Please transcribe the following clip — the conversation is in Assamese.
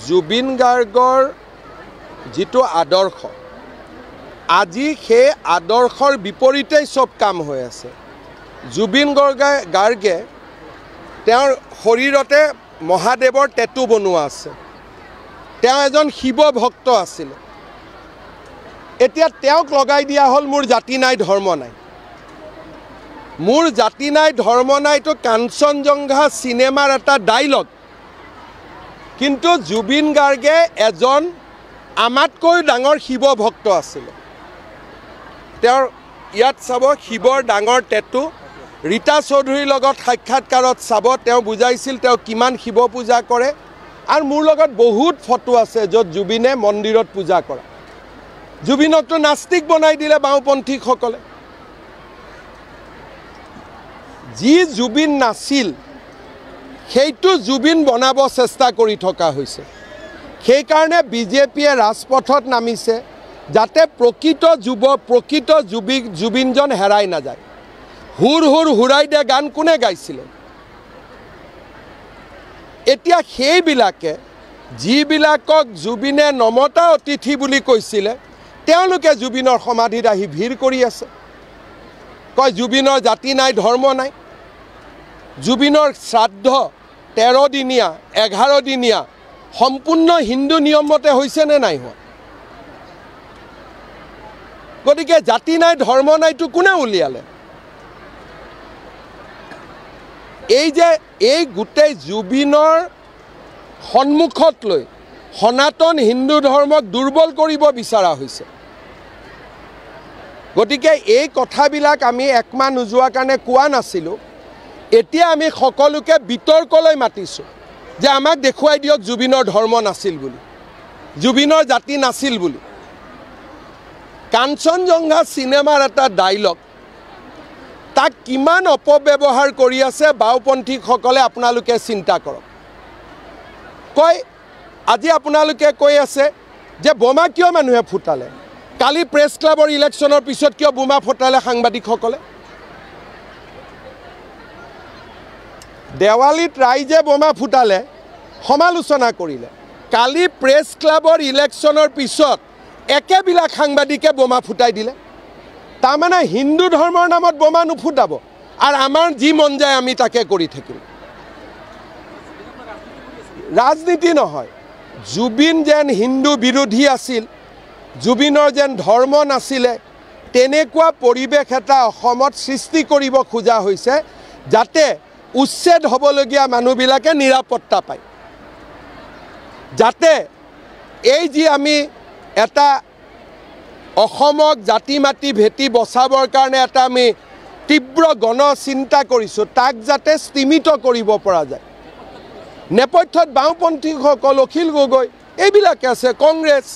জুবিন গাৰ্গৰ যিটো আদৰ্শ আজি সেই আদৰ্শৰ বিপৰীতেই সব কাম হৈ আছে। জুবিন গাৰ্গে তেওঁৰ শৰীৰতে মহাদেৱৰ টেটু বনোৱা আছে। তেওঁ এজন শিৱ ভক্ত আছিল। এতিয়া তেওঁক লগাই দিয়া হ'ল মোৰ জাতি নাই ধৰ্ম নাই। মোৰ জাতি নাই ধৰ্ম নাইটো কাঞ্চনজংঘা সিনেমাৰ এটা ডায়লগ। কিন্তু জুবিন গাৰ্গে এজন আমাতকৈ ডাঙৰ শিৱ ভক্ত আছিল। তেওঁৰ ইয়াত চাব শিৱৰ ডাঙৰ টেটু। ৰীতা চৌধুৰীৰ লগত সাক্ষাৎকাৰত চাব তেওঁ বুজাইছিল তেওঁ কিমান শিৱ পূজা কৰে। আৰু মোৰ লগত বহুত ফটো আছে য'ত জুবিনে মন্দিৰত পূজা কৰা। জুবিনকতো নাস্তিক বনাই দিলে বাওঁপন্থীসকলে। যি জুবিন নাছিল সেইটো জুবিন বনাব চেষ্টা কৰি থকা হৈছে। সেইকাৰণে বিজেপিয়ে ৰাজপথত নামিছে যাতে প্ৰকৃত জুবিনজন হেৰাই নাযায়। হুৰ হুৰ হুৰাই দে গান কোনে গাইছিলে? এতিয়া সেইবিলাকে যিবিলাকক জুবিনে নমতা অতিথি বুলি কৈছিলে তেওঁলোকে জুবিনৰ সমাধিত আহি ভিৰ কৰি আছে। কয় জুবিনৰ জাতি নাই ধৰ্ম নাই। জুবিনৰ শ্ৰাদ্ধ 13 দিনীয়া 11 দিনীয়া সম্পূৰ্ণ হিন্দু নিয়মতে হৈছে নে নাই হোৱা? গতিকে জাতি নাই ধৰ্ম নাইটো কোনে উলিয়ালে? এই গোটেই জুবিনৰ সন্মুখত লৈ সনাতন হিন্দু ধৰ্মক দুৰ্বল কৰিব বিচৰা হৈছে। গতিকে এই কথাবিলাক আমি একমাহ নোযোৱা কাৰণে কোৱা নাছিলোঁ। এতিয়া আমি সকলোকে বিতৰ্কলৈ মাতিছোঁ যে আমাক দেখুৱাই দিয়ক জুবিনৰ ধৰ্ম নাছিল বুলি, জুবিনৰ জাতি নাছিল বুলি। কাঞ্চনজংঘা সিনেমাৰ এটা ডায়লগ তাক কিমান অপব্যৱহাৰ কৰি আছে বাওঁপন্থীসকলে আপোনালোকে চিন্তা কৰক। কয় আজি আপোনালোকে কৈ আছে যে বোমা কিয় মানুহে ফুটালে? কালি প্ৰেছ ক্লাবৰ ইলেকশ্যনৰ পিছত কিয় বোমা ফুটালে সাংবাদিকসকলে? দেৱালীত ৰাইজে বোমা ফুটালে সমালোচনা কৰিলে। কালি প্ৰেছ ক্লাবৰ ইলেকশ্যনৰ পিছত একেবিলাক সাংবাদিকে বোমা ফুটাই দিলে। তাৰমানে হিন্দু ধৰ্মৰ নামত বোমা নুফুটাব আৰু আমাৰ যি মন যায় আমি তাকে কৰি থাকিম। ৰাজনীতি নহয়। জুবিন যেন হিন্দু বিৰোধী আছিল, জুবিনৰ যেন ধৰ্ম নাছিলে, তেনেকুৱা পৰিৱেশ এটা অসমত সৃষ্টি কৰিব খোজা হৈছে যাতে উচ্ছেদ হ'বলগীয়া মানুহবিলাকে নিৰাপত্তা পায়। যাতে এই যি আমি এটা অসমক জাতি মাটি ভেটি বচাবৰ কাৰণে এটা আমি তীব্ৰ গণ চিন্তা কৰিছোঁ তাক যাতে স্তীমিত কৰিব পৰা যায়। নেপথ্যত বাওঁপন্থীসকল, অখিল গগৈ এইবিলাকে আছে, কংগ্ৰেছ